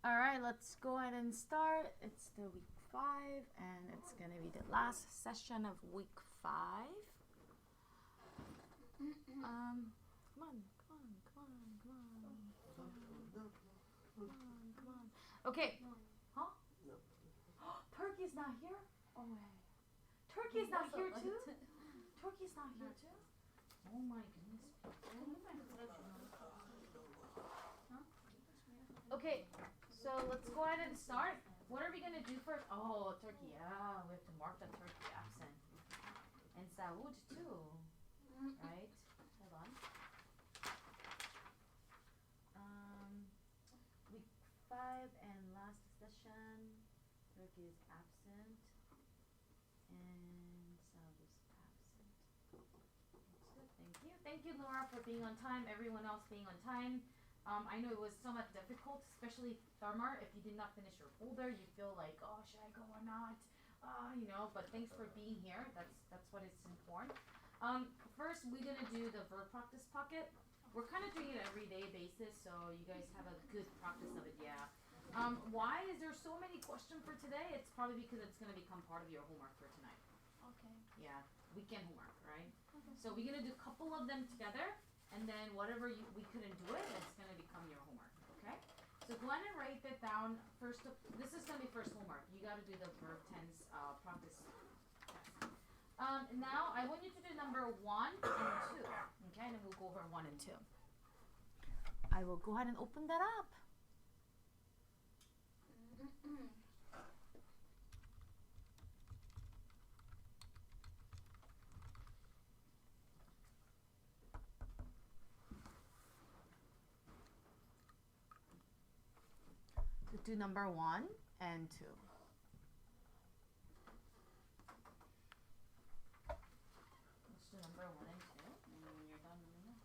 All right, let's go ahead and start. It's the week 5, and it's going to be the last session of week 5. Come on. Okay. Huh? Turkey's not here? Oh, wait. Turkey's not here too? Turkey's not here too? Oh my goodness. Okay, so let's go ahead and start. What are we gonna do first? Oh, Turkey. Yeah, we have to mark that Turkey absent. And Saud too, right? Hold on. Week 5 and last session, Turkey is absent, and Saud is absent. That's good. Thank you, Laura, for being on time. Everyone else being on time. I know it was somewhat difficult, especially Tharmar. If you did not finish your folder, you feel like, oh, should I go or not? But thanks for being here. That's what it's important. First, we're gonna do the verb practice pocket. We're kind of doing it everyday basis, so you guys have a good practice of it. Yeah. Why is there so many questions for today? It's probably because it's gonna become part of your homework for tonight. Okay. Yeah, weekend homework, right? Okay. So we're gonna do a couple of them together. And then whatever we couldn't do it, it's going to become your homework, okay? So go ahead and write that down. This is going to be first homework. You got to do the verb tense practice test. Now, I want you to do number 1 and 2, okay? And then we'll go over 1 and 2. I will go ahead and open that up. Do number 1 and 2. Let's do number 1 and 2. And then when you're done, let me know.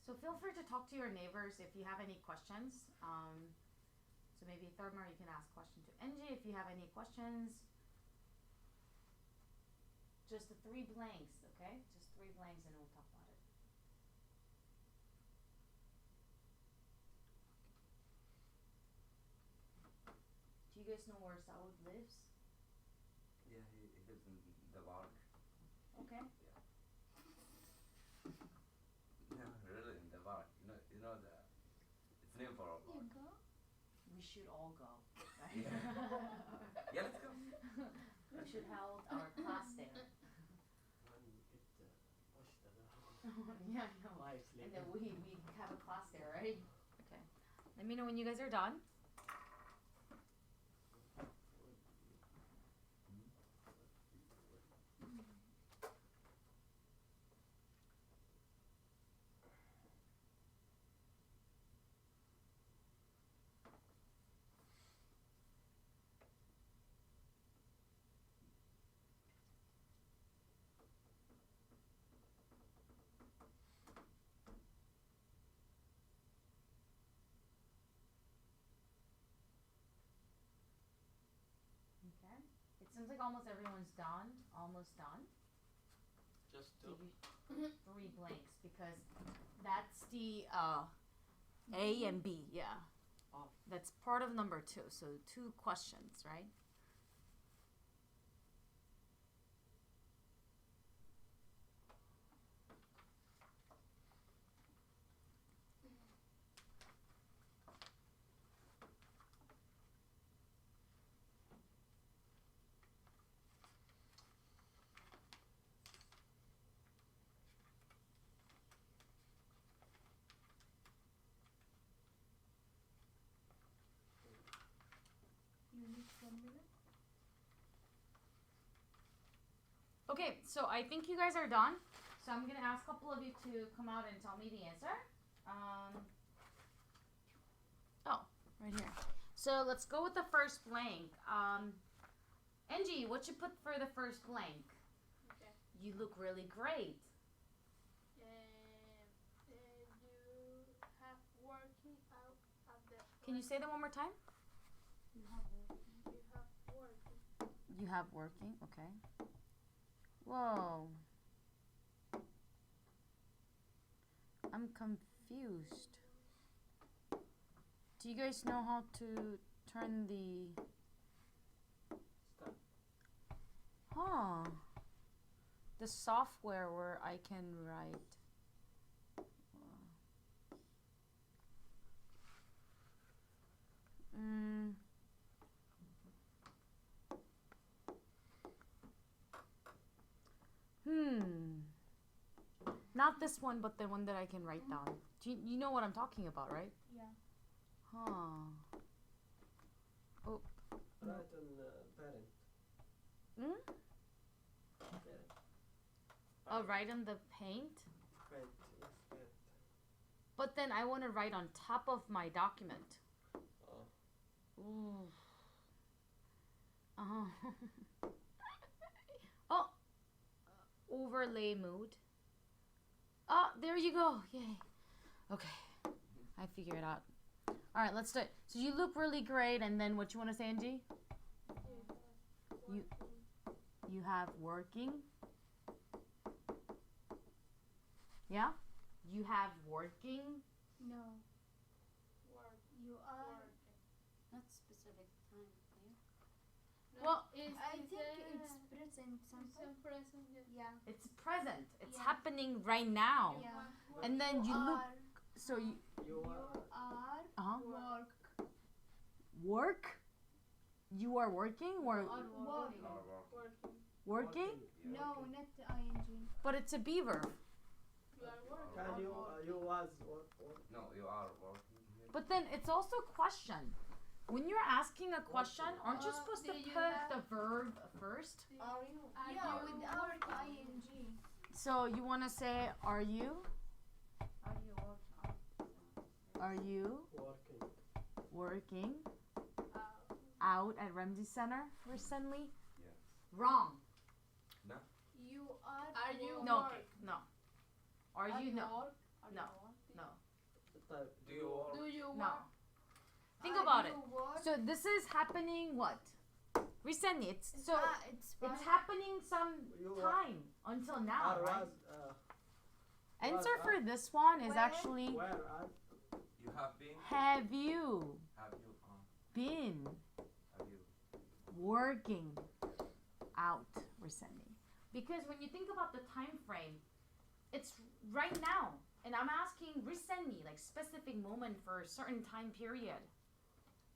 So feel free to talk to your neighbors if you have any questions. So maybe Tharmar, you can ask questions to Enji if you have any questions. Just the 3 blanks, okay? Just 3 blanks and we'll talk about it. Do you guys know where Saud lives? Yeah, he lives in the park. Okay. Yeah. No, really, in the park. You know the. It's named for a park. You go? We should all go. Right? Yeah, let's go. We should hold our class there. Yeah, I know. And then we have a class there, right? Okay. Let me know when you guys are done. Okay. It seems like almost everyone's done. Almost done. Just Give two. you 3 blanks because that's the A and B, yeah. Oh. That's part of number 2. So 2 questions, right? You need 1 minute. Okay, so I think you guys are done. So I'm gonna ask a couple of you to come out and tell me the answer. Oh, right here. So let's go with the first blank. Angie, what you put for the first blank? Okay. You look really great. You have working out at the. Can you say that one more time? You have working. You have working, okay. Whoa. I'm confused. Do you guys know how to turn the... Stop. Huh. The software where I can write. Not this one, but the one that I can write down. Do you know what I'm talking about, right? Yeah. Huh. Oh. Write on parent. Hmm? Parent. Oh, write on the paint? Parent. Yes, parent. But then I want to write on top of my document. Oh. Ooh. Oh. Overlay mode. Oh, there you go. Yay. Okay. I figured it out. All right, let's do it. So you look really great, and then what you want to say, Angie? You have working. Yeah? You have working. No. Work. You are. Not specific time, yeah? Well, I think it's present something. It's present. Yeah. It's present. It's Yeah. happening right now. Yeah. And then you look. are. So you. You are. Uh-huh. Work. Work? You are working or Work. Working. working? Yeah, No, working. not ing. But it's a be verb. You are working. Can you was work? No, you are working here. But then it's also a question. When you're asking a question, aren't you supposed to do you put have- the verb first? Are you? Are Yeah, you without ing. So you want to say, are you? Are you working? Are you Working. working Uh, out at Ramsey Center recently? Yes. Wrong. No. You are. Are you? No. Work? No. Are you? No. Work? No. No. Type. Do you work? Do you No. work? Think Are about it. you work? So this is happening what? Recently. It's so It's it's happening some You are. time until now, Are right? was. Answer was, for this one is Where? actually Where are? You have been. have you Have you? been Have you? working out recently? Because when you think about the time frame, it's right now. And I'm asking recently, like specific moment for a certain time period.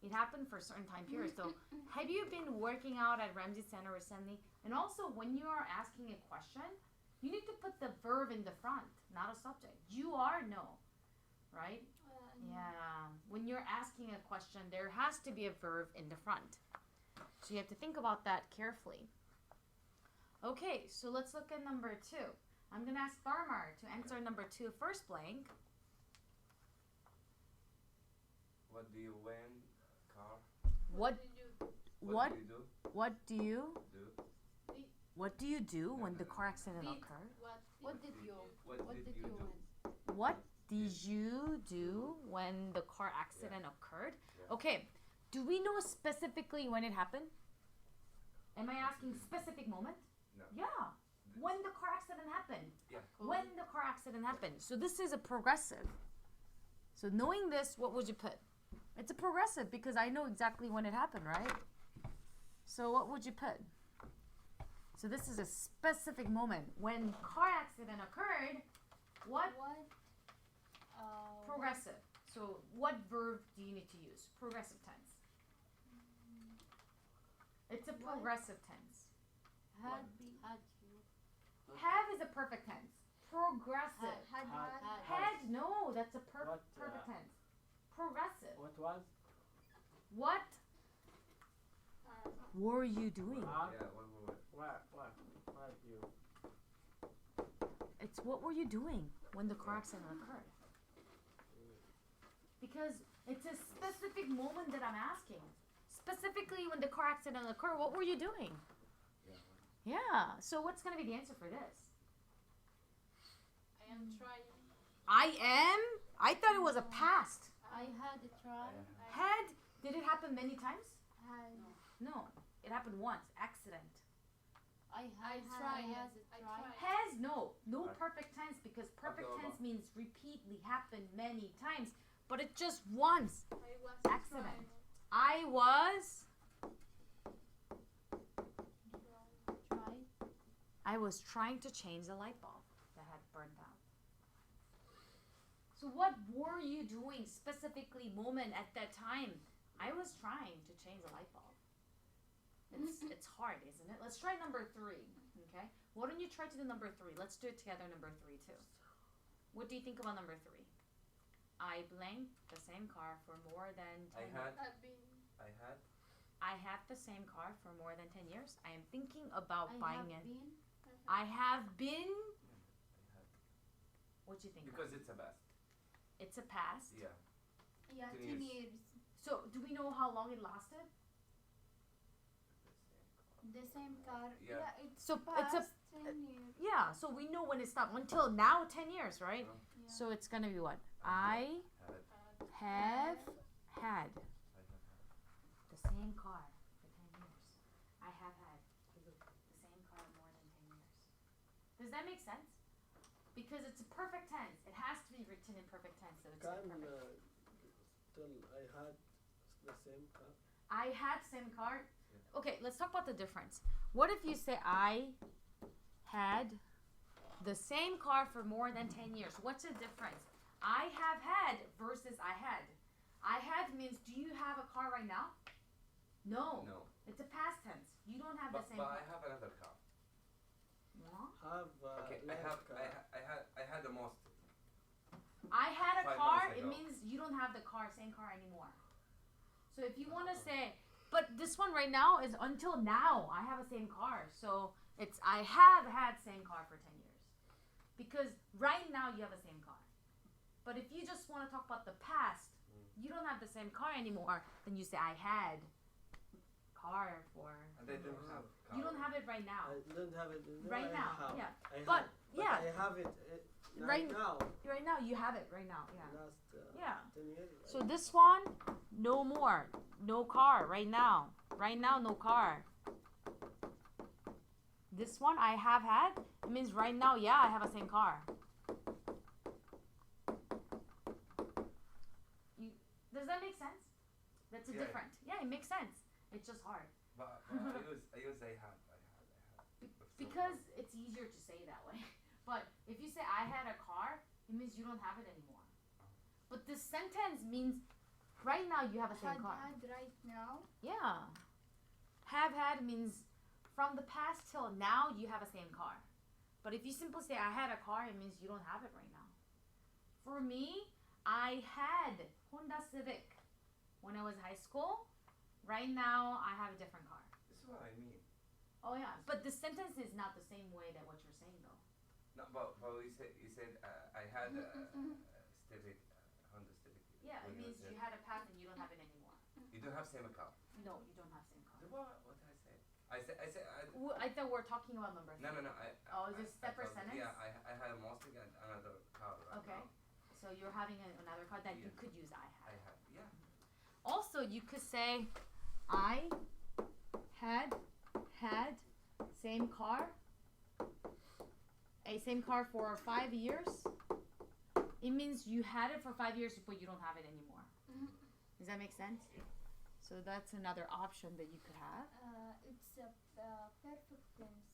It happened for a certain time period. So have you been working out at Ramsey Center recently? And also when you are asking a question, you need to put the verb in the front, not a subject. You are no, right? Yeah. When you're asking a question, there has to be a verb in the front. So you have to think about that carefully. Okay, so let's look at number 2. I'm going to ask Tharmar to answer number 2 first blank. What do you win? Car? What did you what do you do? what do you Do? what do you do when the car accident Did- occurred? What did you? What What did did you you do? win? What did you do when the car accident occurred? Yeah. Okay, do we know specifically when it happened? Am I asking specific moment? No. Yeah. When the car accident happened. Yeah. When the car accident happened. So this is a progressive. So knowing this, what would you put? It's a progressive because I know exactly when it happened, right? So what would you put? So this is a specific moment. When car accident occurred, what? Progressive. So what verb do you need to use? Progressive tense. It's a progressive tense. Had you. Have is a perfect tense. Progressive. Had. Had, no, that's a What, perfect tense. Progressive. What was? What were you doing? Yeah, Where you? It's what were you doing when the car accident occurred? Because it's a specific moment that I'm asking. Specifically when the car accident occurred, what were you doing? Yeah, so what's going to be the answer for this? I am trying. I am? I thought it was a past. I had a try. Had, did it happen many times? Had. No, it happened once. Accident. I tried. has a I try. tried. Has, no perfect tense because perfect Okay, tense means repeatedly happened many times, but it just once. I was Accident. trying. I was trying to change the light bulb that had burned out. So what were you doing specifically moment at that time? I was trying to change the light bulb. It's hard, isn't it? Let's try number 3, okay? Why don't you try to do number 3? Let's do it together, number 3 too. What do you think about number 3? I blanked the same car for more than 10 years. I had the same car for more than 10 years. I am thinking about buying it. I have been. What do you think? because it's a past. It's a past. Yeah. Yeah, 10 10 years. So do we know how long it lasted? The same car. Yeah. It's So past it's a 10 years. yeah. So we know when it stopped. Until now, 10 years, right? Yeah. So it's gonna be what? I have had the same car for 10 years. I have had the same car more than 10 years. Does that make sense? Because it's a perfect tense. It has to be written in perfect tense. So it's Can perfect. tell I had the same car. I had same car. Okay, let's talk about the difference. What if you say I had the same car for more than 10 years? What's the difference? I have had versus I had. I had means do you have a car right now? No. No. It's a past tense. You don't have the But same I car. have another car. What? Have Okay, left car. I had the most. I had a 5 car, months it ago. means you don't have the same car anymore. So if you want to say, but this one right now is until now, I have a same car. So it's I have had same car for 10 years. Because right now you have the same car. But if you just want to talk about the past, you don't have the same car anymore, then you say I had car for. And they don't have car. You don't have it right now. I don't have it. No, Right I now, have. yeah. I But, have. yeah. I have it Right- now. Right now you have it right now. Yeah. Last Yeah. 10 years. So this one, no more. No car right now. Right now, no car. This one I have had. It means right now, yeah, I have a same car. Does that make sense? That's a Yeah. different. Yeah, it makes sense. It's just hard. But I use I had. Because it's easier to say that way. But if you say I had a car, it means you don't have it anymore. But this sentence means right now you have a same car. Had right now. Yeah. Have had means from the past till now you have a same car. But if you simply say I had a car, it means you don't have it right now. For me, I had Honda Civic when I was high school. Right now I have a different car. This is what I mean. Oh yeah, but the sentence is not the same way that what you're saying though. No, but you said I had Civic, Honda Civic. Yeah, it when means was you there. had a past and you don't have it anymore. You don't have same car. No, you don't have same car. What did I say? I said. I thought we're talking about number 3. No. Oh, is it separate sentence? Yeah, I had a Mustang and another car. Right Okay. now. So you're having another car that you Yeah. could use I I had. had. Yeah. Also, you could say I had same car. A same car for 5 years. it means you had it for 5 years, but you don't have it anymore. Does that make sense? So that's another option that you could have. It's a perfect tense.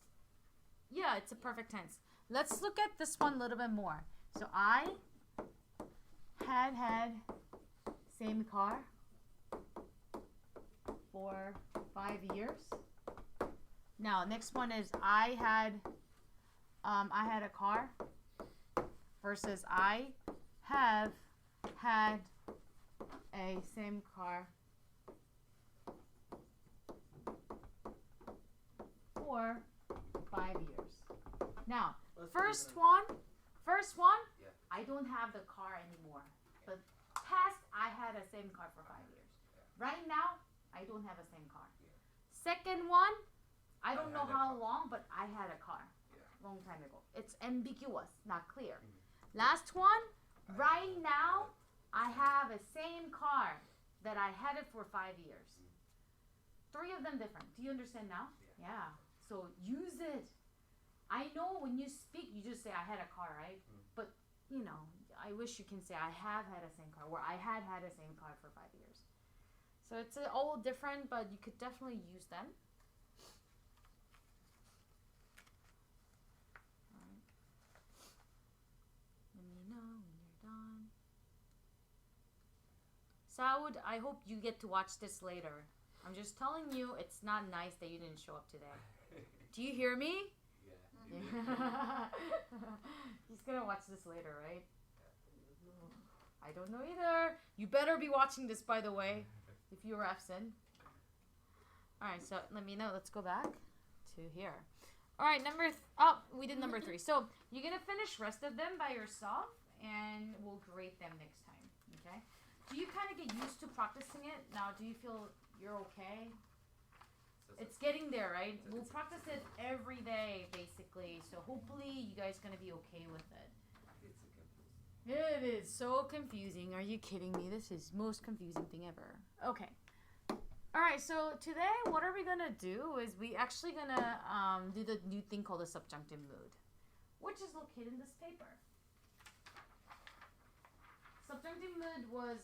Yeah, it's a perfect tense. Let's look at this one a little bit more. So I had same car for 5 years. Now, next one is I had a car versus I have had a same car for 5 years. Now, first one, Yeah. I don't have the car anymore. But past, I had a same car for 5 years. Right now, I don't have a same car. Yeah. Second one, I don't know had a how car. long, but I had a car. Yeah. Long time ago. It's ambiguous, not clear. Mhm. Last one, right now, I have a same car that I had it for 5 years. 3 of them different. Do you understand now? Yeah. So use it. I know when you speak, you just say I had a car, right? But you know, I wish you can say I have had a same car, or I had a same car for 5 years. So it's all different, but you could definitely use them. Alright. Let me know when you're done. Saud, I hope you get to watch this later. I'm just telling you, it's not nice that you didn't show up today. Do you hear me? Yeah. He's gonna watch this later, right? I don't know either. You better be watching this, by the way, if you're absent. Alright, so let me know. Let's go back to here. Alright, we did number 3. So you're gonna finish rest of them by yourself, and we'll grade them next time. Okay? Do you kind of get used to practicing it? Now, do you feel you're okay? It's getting there, right? We'll practice it every day, basically. So hopefully you guys gonna be okay with it. It's a confusing. It is so confusing. Are you kidding me? This is most confusing thing ever. Okay. Alright, so today what are we gonna do is we actually gonna do the new thing called the subjunctive mood, which is located in this paper. Subjunctive mood was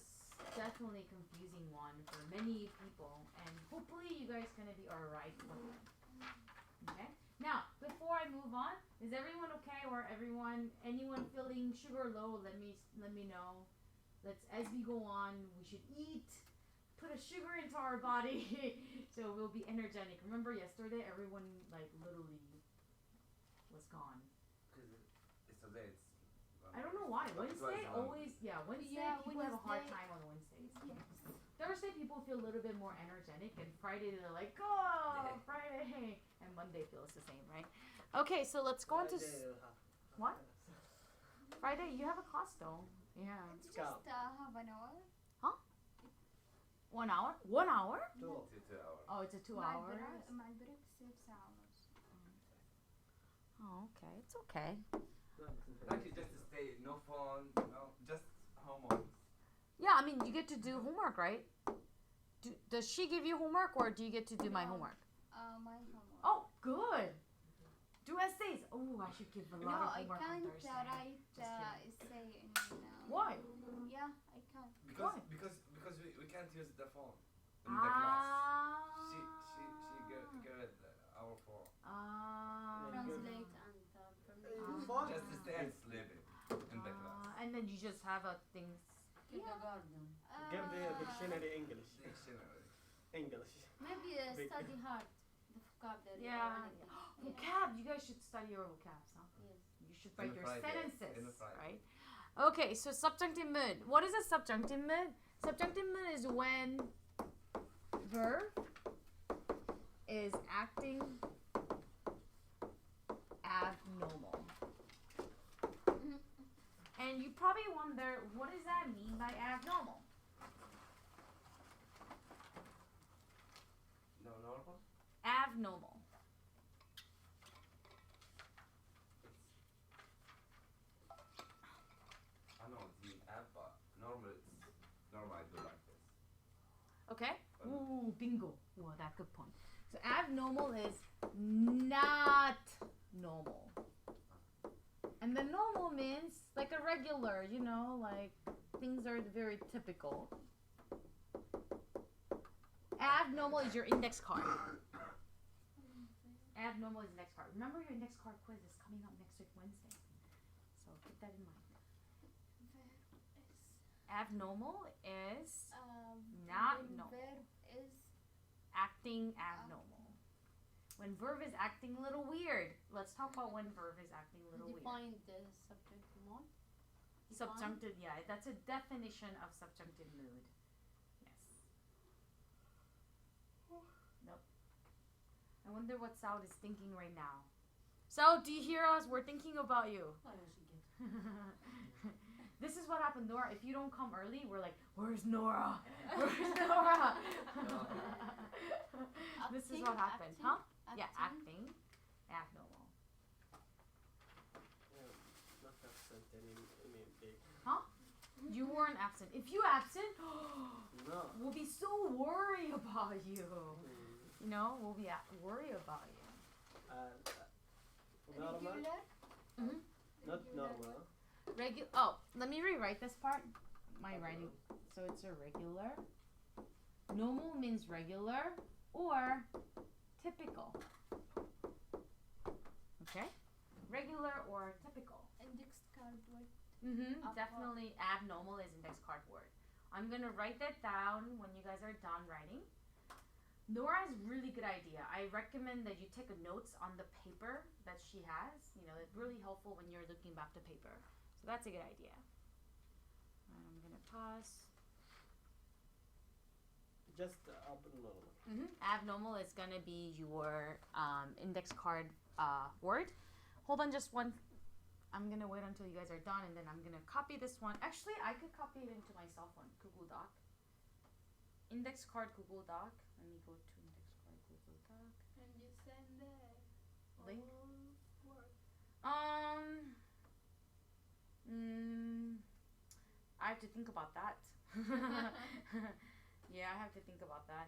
definitely a confusing one for many people, and hopefully you guys gonna be alright with it. Okay? Now, before I move on, is everyone okay, or anyone feeling sugar low? Let me know. As we go on, we should eat, put a sugar into our body, so we'll be energetic. Remember yesterday, everyone literally was gone. Because it's a day. I don't know why. Wednesday always, Wednesday people have a hard Wednesday. time on Wednesdays. Yes. Thursday people feel a little bit more energetic, and Friday they're like, oh, Yeah. Friday, and Monday feels the same, right? Okay, so let's go into what? Friday. You have a class though. Yeah. It's just Scout. half an hour. 1 hour. 1 hour? 2 hours. Oh, it's a 2 مع hours. مع البريك تصير ساعة ونص. Oh, okay. It's okay. Like you just stay, no phone, just homework. Yeah, I mean, you get to do homework, right? Does she give you homework, or do you get to do my No. homework? My homework. Oh, good. Do essays. Oh, I should give a lot No, of I homework on can't Thursday. write Just essay in. Why? Yeah, I can't. Because Why? because we can't use the phone in the class. She Ah. give it our phone. Ah. Translate and Just stay and sleep in the class. And then you just have a thing. kindergarten. Give the dictionary English. Dictionary. English. Maybe Big. study hard the vocabulary. Yeah. or anything. Vocab. You guys should study your vocabs, huh? Yes. You should write your Friday. sentences, In Friday. right? Okay, so subjunctive mood. What is a subjunctive mood? Subjunctive mood is when verb is acting abnormal. And you probably wonder, what does that mean by abnormal? No normal. Abnormal. I know the app, but normal I do like this. Okay? Ooh, bingo. Well, that's a good point. So abnormal is not normal. And then normal means like a regular, you know, like things are very typical. Abnormal is your index card. Abnormal is index card. Remember your index card quiz is coming up next week Wednesday. So keep that in mind. Abnormal is not when normal. verb is Acting abnormal. When verb is acting a little weird. Let's talk about when verb is acting a little weird. Define the subject more. Subjunctive, yeah, that's a definition of subjunctive mood. Yes. Nope. I wonder what Saud is thinking right now. Saud, do you hear us? We're thinking about you. This is what happened, Nora. If you don't come early, we're like, where's Nora? Where's Nora? This is what happened, huh? Yeah, acting abnormal. Not absent any day. You weren't absent. If you absent, No. we'll be so worried about you. You know, we'll be worried about you. Normal? regular. Not normal. Oh, let me rewrite this part. My writing. So it's a regular. Normal means regular or typical. Okay? Regular or typical. Index card word. Definitely abnormal is index card word. I'm gonna write that down when you guys are done writing. Nora has really good idea. I recommend that you take notes on the paper that she has. You know, it's really helpful when you're looking back to paper. So that's a good idea. And I'm gonna pause. Just abnormal. Abnormal is gonna be your index card word. Hold on just one. I'm gonna wait until you guys are done and then I'm gonna copy this one. Actually, I could copy it into my cell phone, Google Doc. Index card Google Doc. Let me go to index card Google Doc. And you send the Link? whole word. I have to think about that. Yeah, I have to think about that.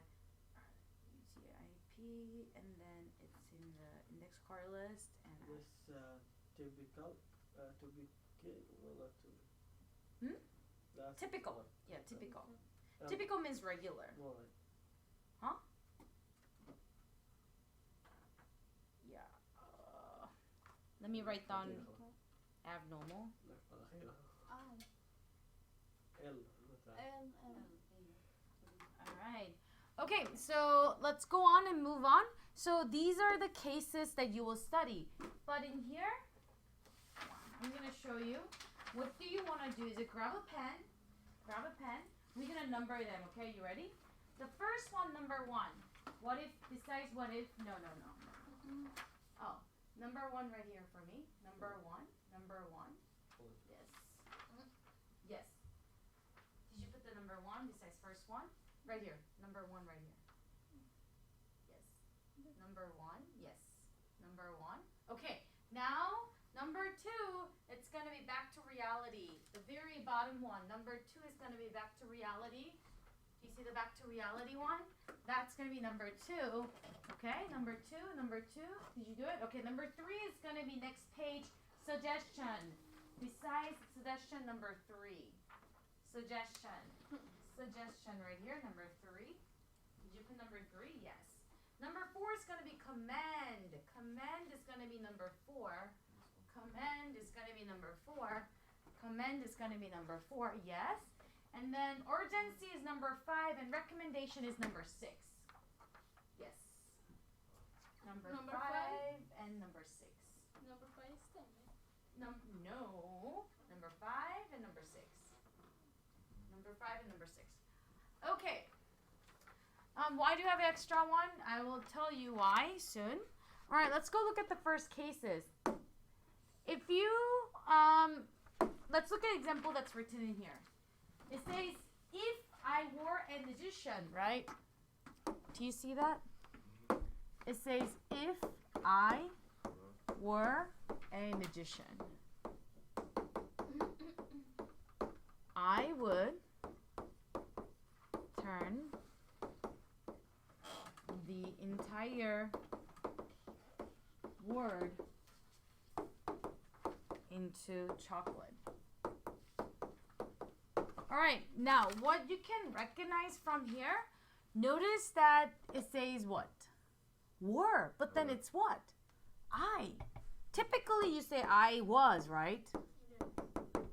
UTIP, and then it's in the index card list, and This typical. To be well, not to be. Last typical. one. Yeah, typical. Um, Typical means regular. Alright. Yeah. Let me write down Typical. abnormal. L. All right. Okay, so let's go on and move on. So these are the cases that you will study. But in here, I'm going to show you. What do you want to do? Is it grab a pen. Grab a pen. We're going to number them, okay? You ready? The first one, number 1. What if, besides what if? No. Oh, number 1 right here for me. Number 1. Number 1. Yes. Yes. Did you put the number 1 besides first one? Right here. Number 1 right here. Yes. Number 1. Yes. Number 1. Okay. Now, number 2, it's going to be back to reality. The very bottom one. Number 2 is going to be back to reality. Do you see the back to reality one? That's going to be number 2. Okay. Number 2. Number 2. Did you do it? Okay. Number 3 is going to be next page. Suggestion. Besides suggestion number 3. Suggestion. Suggestion right here, number 3. Did you put number 3? Yes. Number 4 is going to be command. Command is going to be number 4. Command is going to be number 4. Command is going to be number 4. Yes. And then urgency is number 5 and recommendation is number 6. Yes. Number 5 and number 6. Number 5 is 10. No. Number 5 and number 6. Number 5 and number 6. Okay. Why do you have an extra one? I will tell you why soon. All right, let's go look at the first cases. If you, let's look at an example that's written in here. It says, if I were a magician, right? Do you see that? It says, if I were a magician, I would turn the entire word into chocolate. Alright, now what you can recognize from here, notice that it says what? Were, but then it's what? I. Typically you say I was, right?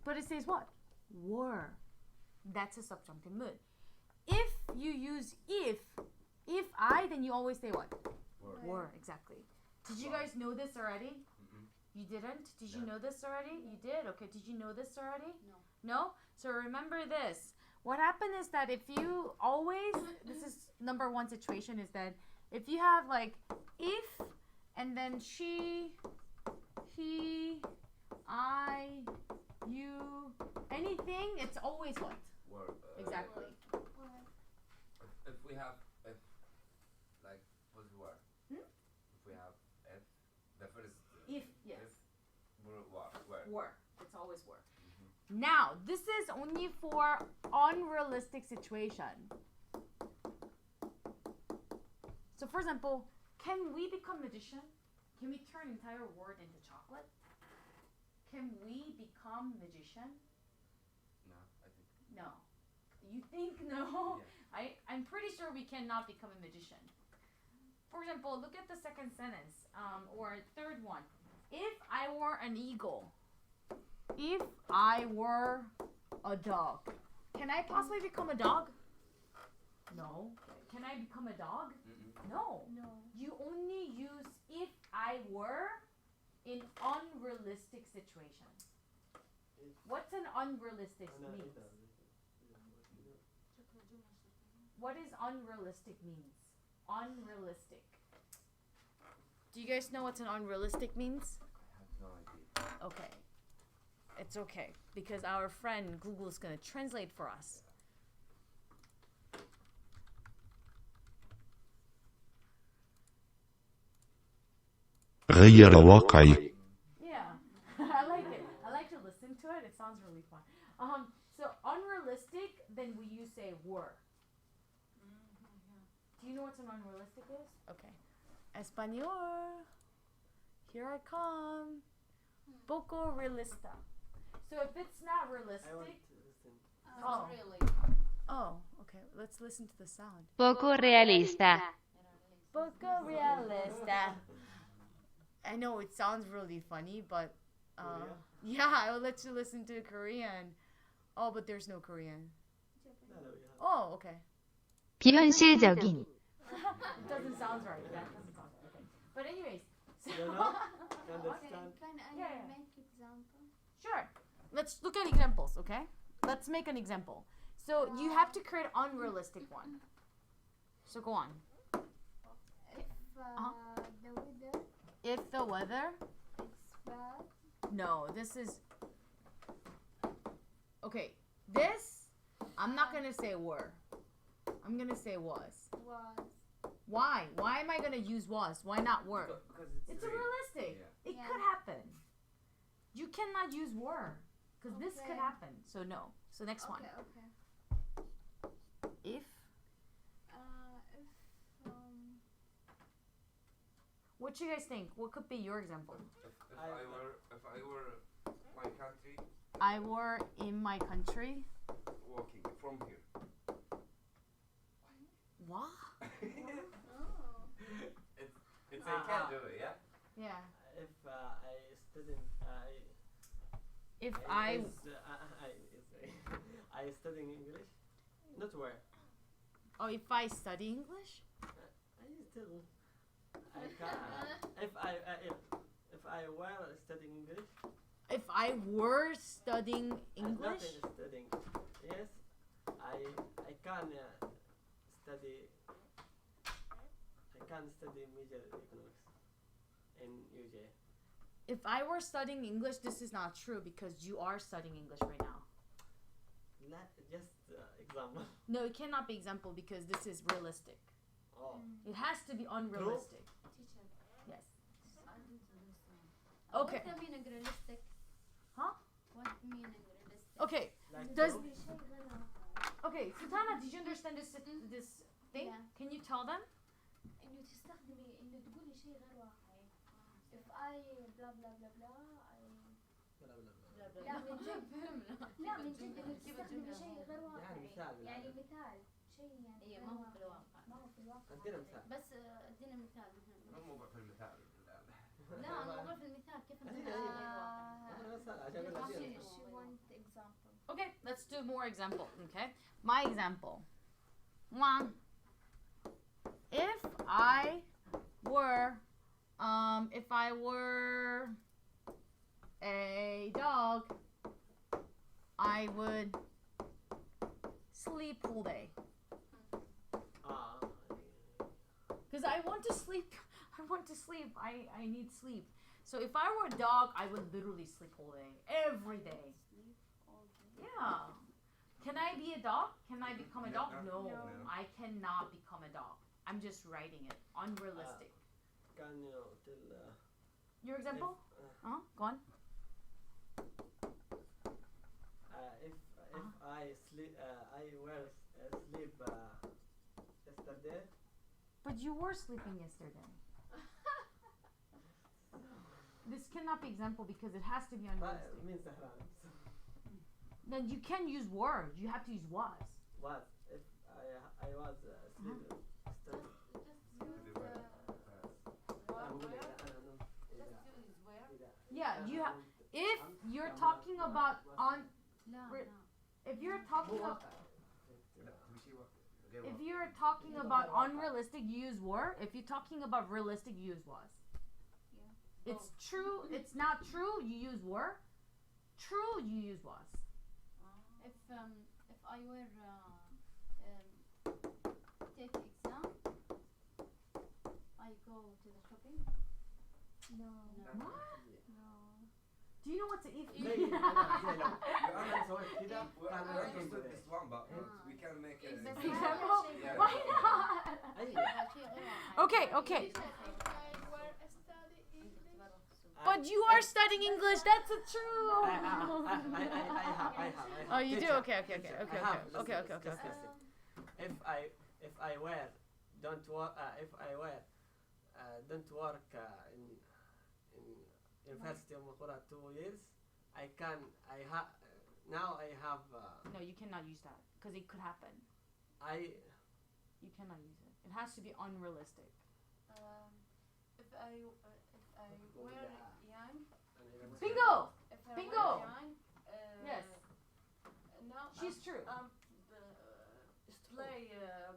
But it says what? Were. That's a subjunctive mood. If you use if I, then you always say what? Were, exactly. Did you guys know this already? You didn't? Did you know this already? You did? Okay, did you know this already? No. No? So remember this. What happened is that if you always, this is number one situation, is that if you have like if and then she, he, I, you, anything, it's always what? Were. Exactly. If we have if, like, what's the word? If we have if, the first. If, yes. If, were. Were. It's always were. Now, this is only for unrealistic situation. So, for example, can we become magician? Can we turn entire word into chocolate? Can we become magician? No, I think. No. You think no? Yeah. I'm pretty sure we cannot become a magician. For example, look at the second sentence, or third one. If I were an eagle, if I were a dog, can I possibly become a dog? No. Can I become a dog? No. No. You only use if I were in unrealistic situations. What's an unrealistic means? What is unrealistic means? Unrealistic. Do you guys know what an unrealistic means? I have no idea. Okay. It's okay, because our friend Google is going to translate for us. غير واقعي. Yeah, I like it. I like to listen to it. It sounds really fun. So unrealistic, then we use say were. Do you know what an unrealistic is? Okay. Español. Here I come. Poco realista. So if it's not I want realistic, to listen. Oh. Really. oh, okay. Let's listen to the sound. Poco realista. Poco realista. I know it sounds really funny, but Korea? yeah, I will let you listen to Korean. Oh, but there's no Korean. No, we have. Oh, okay. 비현실적인. It doesn't sound right. That doesn't sound right. Okay. But anyways, so You know? You Okay, understand? can I Yeah. make example? sure. Let's look at examples, okay? Let's make an example. So you have to create unrealistic one. So go on. If the weather If the weather, is bad, no, this is okay. This I'm not gonna say were. I'm gonna say was. was Why? Why am I gonna use was? Why not were? Because It's real. unrealistic. Yeah. It Yeah. could happen. You cannot use were because this could Okay. happen. So no. So next one. okay, okay. If If what you guys think? What could be your example? If I were my country I were in my country. walking from here. What? oh, It's I can do it, yeah? Yeah. If I study, If I studying English, not where. if I study English? I still, I can. If I were studying English. If I were studying I'm not English? in studying. Yes, I can study. I can study major economics in UJ. If I were studying English, this is not true because you are studying English right now. Not just example. No, it cannot be example because this is realistic. Oh, It has to be unrealistic. Teacher, Yes. I don't understand. Okay. What meaning realistic? Huh? What meaning realistic? Okay. like Does true? okay, Sultana, did you understand this thing? Yeah. Can you tell them? إنه تستخدمي إنه تقولي شيء غير واقعي. If I blah blah blah blah, I لا لا لا لا من جد لا من جد انك كيف تستخدم الجملة شيء هون؟ غير يعني واقعي مثال يعني مثال شيء يعني ايوه غير ما هو في واقعي. الواقع. ما هو في الواقع ادينا مثال بس ادينا مثال مثلا مو في المثال. لا مو غير في المثال كيف أدينا مثلا غير انا بسأل عشان اقول ادينا she want example Okay, let's do more example. Okay, my example. One. If I were a dog, I would sleep all day. Because I want to sleep. I want to sleep. I need sleep. So if I were a dog, I would literally sleep all day, every day. sleep all day Yeah. Can I be a dog? Can I become a dog? No. No, No. I cannot become a dog. I'm just writing it. Unrealistic. Can you tell Your example? Go on. if I sleep I were sleep yesterday But you were sleeping yesterday. This cannot be example because it has to be unrealistic. means سهران Then you can use word. You have to use was. was if I was sleep yesterday Yeah, you have. If you're talking about on, لا Re- لا if you're talking مو about, لا في شيء غير if واقع. you're talking about unrealistic, you use were. If you're talking about realistic, you use was. Yeah. It's true. It's not true. You use were. True. You use was. if I were take exam I go to the shopping no What? no Do you know what to eat? زي انا سويت كذا We كان understood this one, but we can make it. Example? Yeah. Why not? ايوه شيء غير واقعي Okay. Okay. I- But you are studying English. That's a true. I have. Oh, you do? Teacher, Okay. teacher, Okay. I have. Okay. Listen, Okay. just listen. If I were don't work if I were don't work in university of Mukura 2 years I can I have now I have No, you cannot use that because it could happen. You cannot use it. It has to be unrealistic. If I were young, Bingo. if I Bingo. were young, Yes. now She's true. play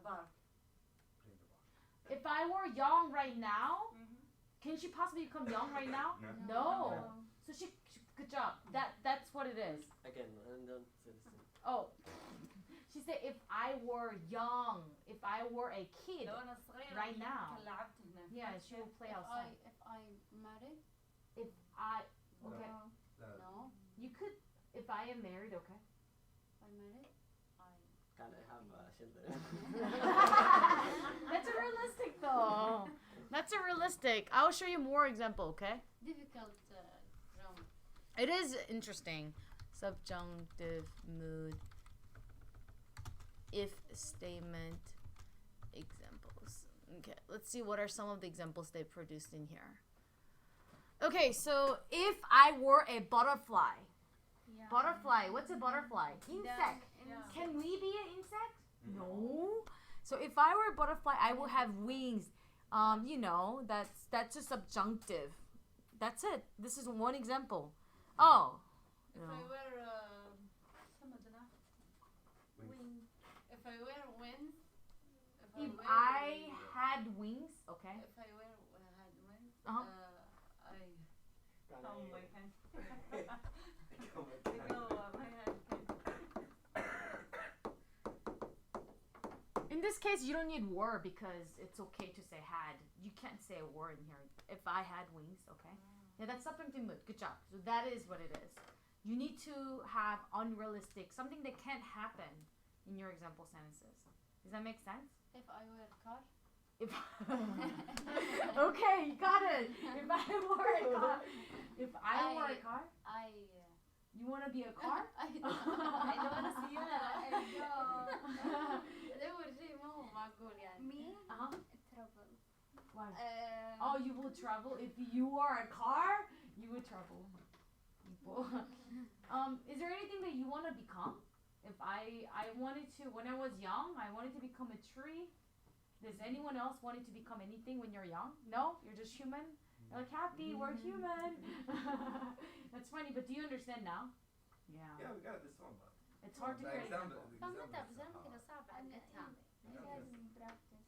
bar. If I were young right now, can she possibly become young right now? No. No. So she good job. That's what it is. again and don't listen. Oh. She said if I were young, if I were a kid. لو أنا صغيرة Right now. كان لعبت هناك. Yeah, she will play outside. if I married If I okay. no You could if I am married, okay. if I married Can I have children? That's a realistic though. That's a realistic. I'll show you more example, okay? difficult grammar It is interesting. Subjunctive mood. If statement examples. Okay, let's see what are some of the examples they produced in here. Okay, so if I were a butterfly. yeah Butterfly. What's a butterfly? Insect. Yeah. Can we be an insect? No. So if I were a butterfly, I will have wings. You know, that's just subjunctive. That's it. This is one example. Oh. If No. I were سمدنا wing. If I were wings. If were I had wings, okay. If I were had wings. Uh-huh. I. Can Oh I- my hand. Oh my I God. know my hand. In this case, you don't need were because it's okay to say had. You can't say a word in here. If I had wings, okay. Yeah, that's subjunctive mood. Good job. So that is what it is. You need to have unrealistic, something that can't happen in your example sentences. Does that make sense? if I were car If okay, you got it. If I were a car, if I were a car, I you want to be a car? I don't wanna سيارة دور شيء ما هو معقول يعني me Uh-huh. travel Why? Oh, you will travel if you are a car. You would travel. people. Is there anything that you want to become? If I wanted to, when I was young, I wanted to become a tree. Does anyone else wanted to become anything when you're young? No? You're just human? You're like, happy, we're human. That's funny, but do you understand now? Yeah. Yeah, we got this one, but It's hard to the hear an example. example. The فما example تعرف is زلمة كده hard. صعب على Yeah. practice.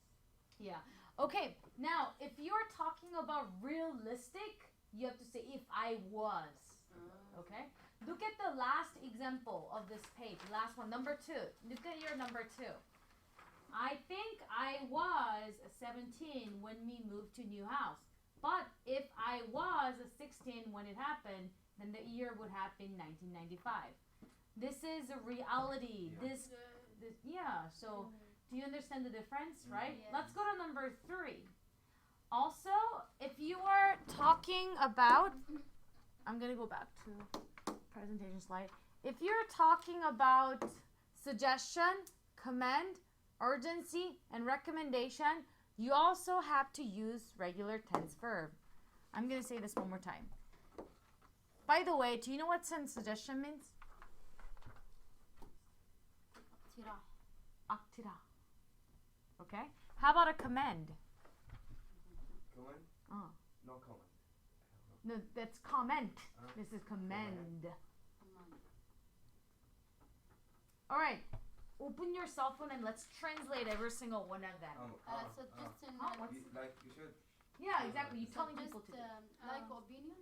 Yeah. Okay, now, if you're talking about realistic, you have to say, if I was. Okay? Look at the last example of this page. Last one, number 2. Look at your number 2. I think I was 17 when we moved to new house. But if I was 16 when it happened, then the year would have been 1995. This is a reality. Yeah. This yeah, so do you understand the difference, right? Yes. Let's go to number 3. Also, if you are talking about, I'm going to go back to presentation slide. If you're talking about suggestion, command, urgency, and recommendation, you also have to use regular tense verb. I'm going to say this one more time. By the way, do you know what suggestion means? اقتراح. Aktira. Okay? How about a command? Comment? Oh. No comment. No, that's comment. Uh, This is command. Command. All right. Open your cell phone and let's translate every single one of them. Suggestion. What's You should. yeah, exactly. You're telling people to do. like opinion.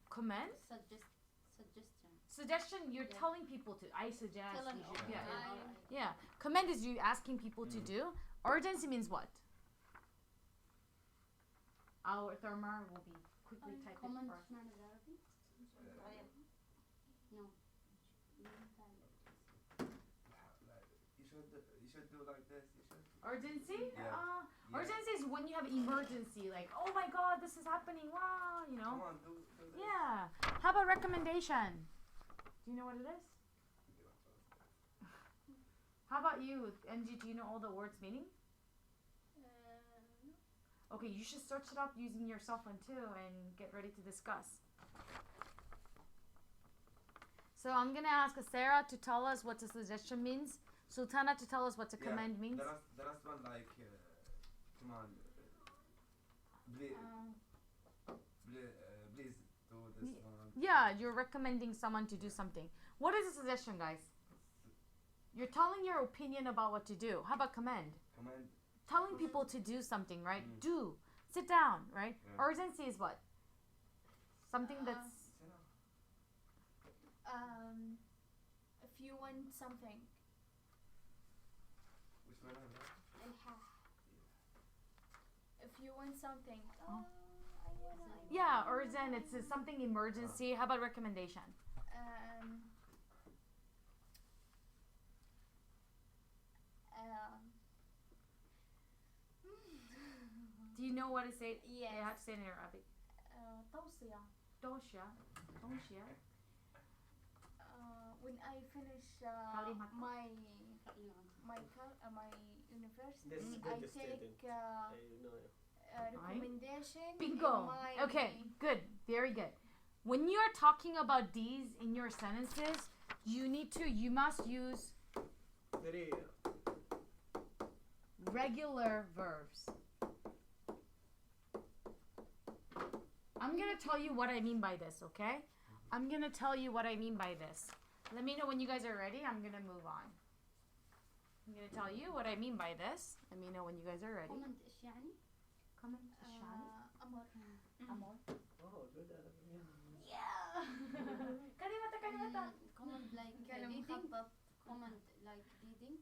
Command? Suggestion. Suggestion, you're Yeah. telling people to. I suggest. Tell an You should, opinion. yeah, yeah. Alright. Yeah. Command is you asking people to do. Urgency means what? Our Thermar will be quickly typing Command for us. معنى بالعربي؟ No. You should do like this. You should. Urgency? Yeah. Urgency is when you have emergency, like, oh my god, this is happening, wow, you know? Come on, do this. Yeah. How about recommendation? Do you know what it is? How about you, MG? Do you know all the words' meaning? Okay, you should search it up using your cell phone too and get ready to discuss. So I'm gonna ask Sarah to tell us what a suggestion means. Sultana to tell us what a command means. The last one, like, come on, please, please do this one. Yeah, you're recommending someone to do something. What is a suggestion, guys? You're telling your opinion about what to do. How about command? Command. Telling people to do something, right? Mm. Do. Sit down, right? Yeah. Urgency is what? Something that's... If you want something. Which one? If you want something. Yeah, urgent. It's something emergency. How about recommendation? Do you know what to say? Yes. You have to say it in Arabic. توصية. Dosha. Dosha. When I finish كلمة. my university, This is I good take student. recommendation. Bingo. in my Okay, good. Very good. When you are talking about these in your sentences, you must use Very. regular verbs. I'm gonna tell you what I mean by this, okay? I'm gonna tell you what I mean by this. Let me know when you guys are ready. I'm gonna move on. I'm gonna tell you what I mean by this. Let me know when you guys are ready. Comment إيش يعني؟ Comment الشعري. أمر. Amor. Oh, good. Yeah. كلمة. Comment like كلام reading. مخطط. Comment like reading.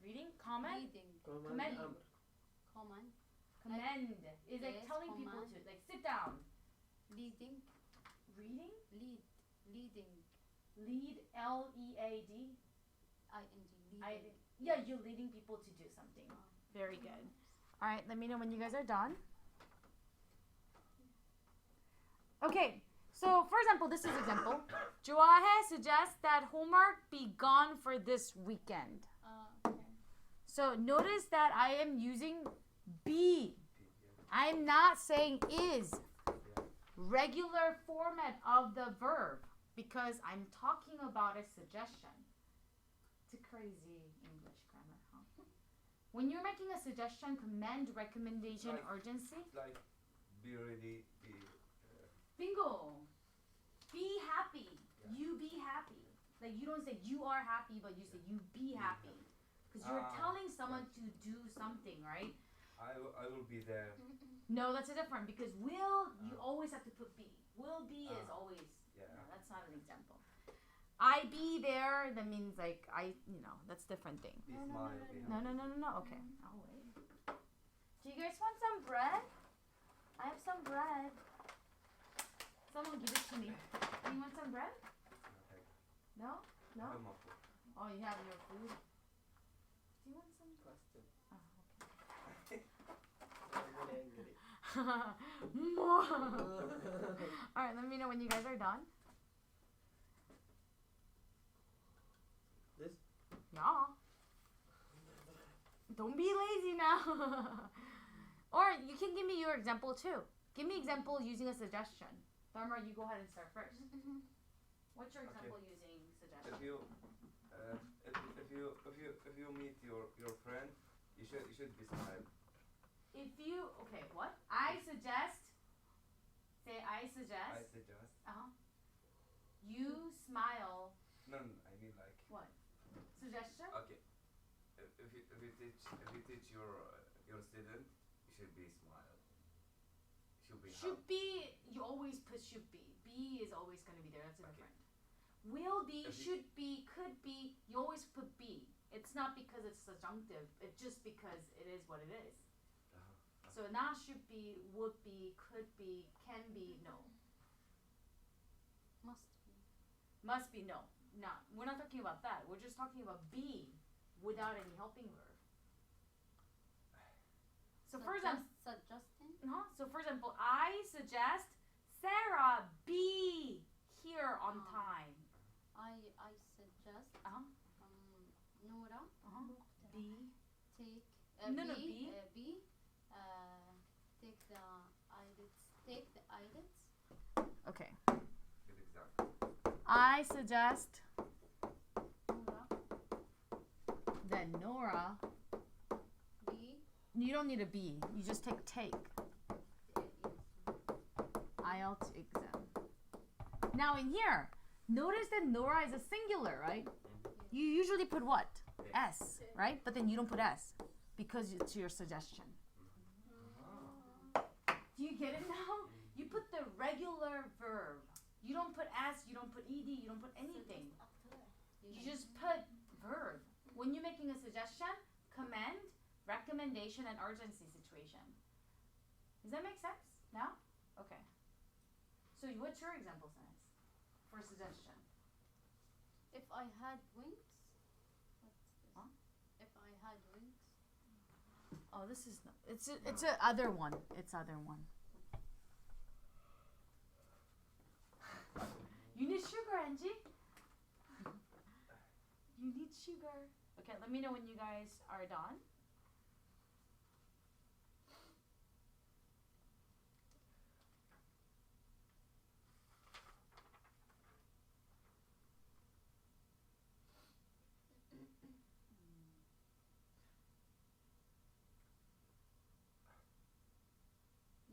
Reading. Comment. Reading. Command. Comment. Command is like Yes, telling people command. to like sit down. Leading. Reading. Leading. Lead. Lead. ing. Leading. Yeah, you're leading people to do something. Very good. All right, let me know when you guys are done. Okay, so for example, this is example. Joahe suggests that homework be gone for this weekend. Okay. So notice that I am using be. I'm not saying is. Regular format of the verb. because I'm talking about a suggestion. It's a crazy English grammar, huh? When you're making a suggestion, command, recommendation, Like- urgency. Like, be ready, be. Bingo. Be happy. Yeah. You be happy. Like you don't say you are happy, but you say you be happy. Because you're Ah, telling someone right. to do something, right? I will be there. No, that's a different. Because will, you always have to put be. Will be is always. Yeah. No, that's not an example. I be there. That means like I. That's different thing. Be smile, be No, happy. no. Okay, I'll wait. Do you guys want some bread? I have some bread. Someone give it to me. Do you want some bread? Okay. No? No? Have more food. Oh, you have your food? Do you want some? Oh, okay. Alright, let me know when you guys are done. This? Yeah. Don't be lazy now. Or you can give me your example too. Give me example using a suggestion. Dharma, you go ahead and start first. What's your example using suggestion? If you meet your friend, you should be smile. If you what? I suggest. Say I suggest. I suggest. You smile. No, I mean like. What? Suggestion? Okay. If you teach your student, you should be smile. Should be. Should be. You always put should be. Be is always going to be there. That's a Okay. different. Will be, If you- should be, could be. You always put be. It's not because it's subjunctive. It's just because it is what it is. So not should be, would be, could be, can be. No. Must be. Must be. No. Not. We're not talking about that. We're just talking about be without any helping verb. So for example. Suggesting. So for example, I suggest Sarah be here on time. I suggest Nora Be. take No, no, be, be. take the eyelids. Take the eyelids. Okay. Good example. I suggest Nora that Nora. be. You don't need a be. You just take. IELTS exam. Now in here, notice that Nora is a singular, right? You usually put what? S, right? But then you don't put S because it's your suggestion. Do you get it now? You put the regular verb. You don't put S, you don't put ED, you don't put anything. You just put verb. When you're making a suggestion, command, recommendation, and urgency situation. Does that make sense now? Okay. So what's your example sentence for suggestion? If I had wings. What's this? Huh? If I had wings. Oh, this is not. It's a other one. It's other one. You need sugar, Angie. You need sugar. Okay, let me know when you guys are done.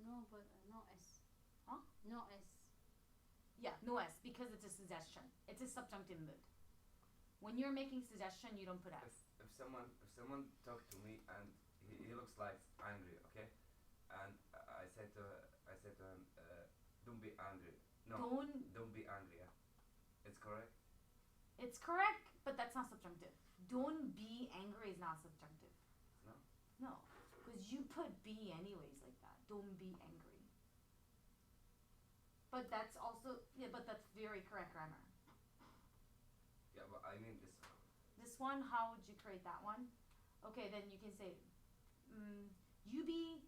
No, but no S. Huh? No S. Yeah, no S because it's a suggestion. It's a subjunctive mood. When you're making suggestion, you don't put S. If someone talk to me and he looks like angry, okay, and I said to him, don't be angry. No, don't be angry. Yeah, it's correct. It's correct, but that's not subjunctive. Don't be angry is not subjunctive. No? No, because you put be anyways like that. Don't be angry. But that's also but that's very correct grammar. Yeah, but I mean this one. This one, how would you create that one? Okay, then you can say, you be.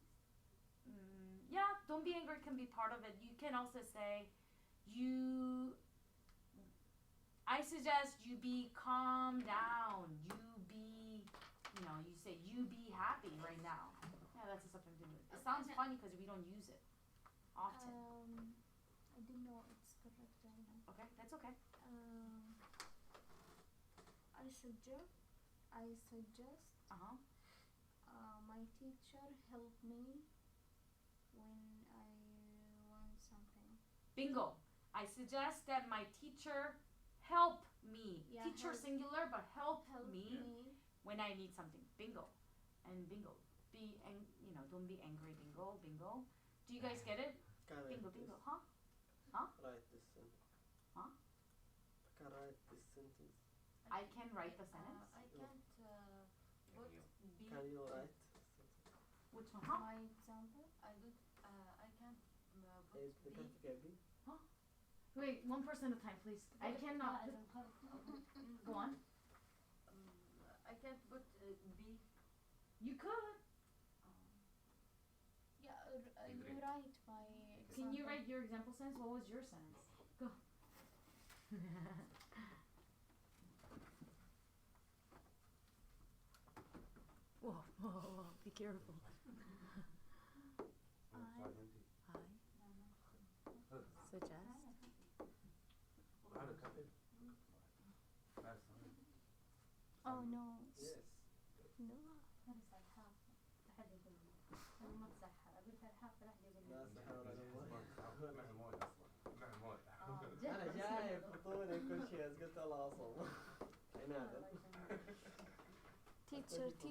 Yeah, don't be angry can be part of it. You can also say, I suggest you be calm down. You be, you say you be happy right now. Yeah, that's a subjunctive mood. It sounds funny because we don't use it often. I don't know it's correct right now. Okay, that's okay. I suggest Uh-huh. my teacher help me when I want something. Bingo. I suggest that my teacher help me. Yeah, Teacher help. singular, but help me me. when I need something. Bingo. And bingo. Don't be angry. Bingo, bingo. Do you guys get it? Can't Bingo, write bingo. this. Huh? Write this sentence. Huh? I can't write this sentence. I can write the sentence. I can't put you? B. Can you write? Which one? Huh? My example, I can't put إيه B. ذكرت كابي؟ Wait, 1% at a time, please. I cannot. Go on. I can't put B. You could. Yeah, You you read. write my example. Can you write your example sentence? What was your sentence? Go. Whoa, whoa, whoa, be careful. Suggest. هذا كافي. Oh no. Yes. No. لا سحر ولا قوة. معي مويه اصلا. معي مويه. أنا جاي بطولي كل شيء بس قلت الله أصوم. عنادا. Teacher T A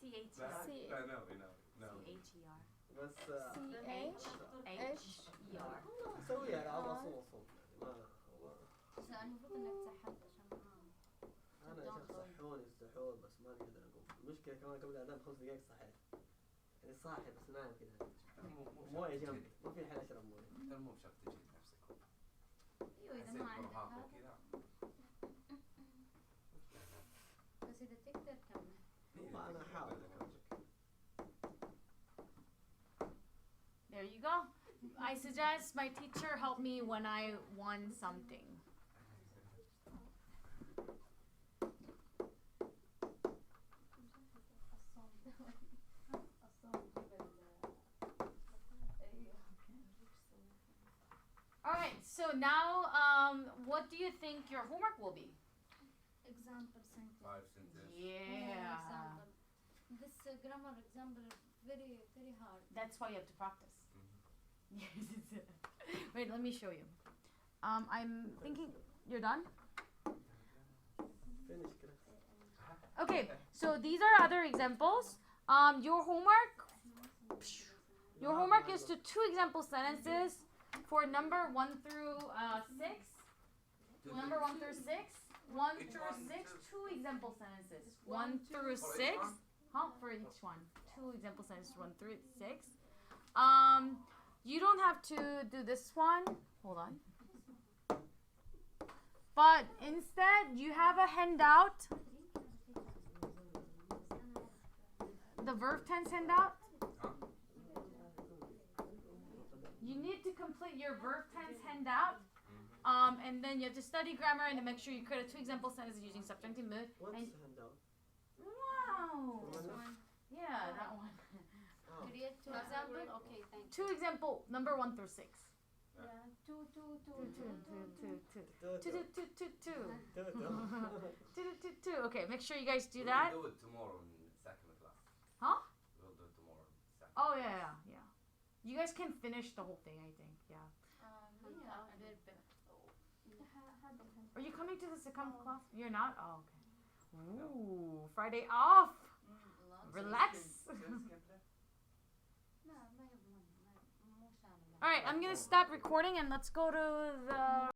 C-H-E-R. C لا no no no. C-H-E-R. بس H-H-E-R. أسويها أنا عم أصوم ما بس المفروض انك تسحب عشان أنا يا شيخ صحوني السحور بس ماني قادر أقوم. المشكلة كمان قبل الأذان ب5 دقايق صحيت. يعني صاحي بس نايم كذا. موية جنبي ما في حل أشرب موية. ترى مو بشرط تجهد نفسك. ايوه اذا حسيت ما عندك بإرهاق هذا وكذا. بس اذا تقدر كمل. والله أنا أحاول. There you go. I suggest my teacher help me when I want something. Alright, so now what do you think your homework will be? Example sentence. 5 sentences. Yeah. Example. This grammar example is very hard. That's why you have to practice. Yes. Wait, let me show you. I'm thinking you're done? Finish كده. Okay, so these are other examples. Your homework is to 2 example sentences for number 1 through 6. Number 1 through 6. 1 through 6, 2 example sentences. 1 through 6. Huh? For each one. 2 example sentences, 1 through 6. You don't have to do this one. Hold on. But instead, you have a handout. The verb tense handout. You need to complete your verb tense handout. And then you have to study grammar and to make sure you create 2 example sentences using subjunctive mood. What's And the handout? wow. This one. Yeah, that one. Oh. Create 2 example. Okay, thank 2 example, number 1 through 6. Yeah. 2. 2. Okay, make sure you guys do that. We'll do it tomorrow in second class. Huh? We'll do it tomorrow in second. Oh yeah. You guys can finish the whole thing, I think. Yeah. Are you coming to the second class? You're not? Oh, okay. Ooh, Friday off. Relax. All right, I'm gonna stop recording and let's go to the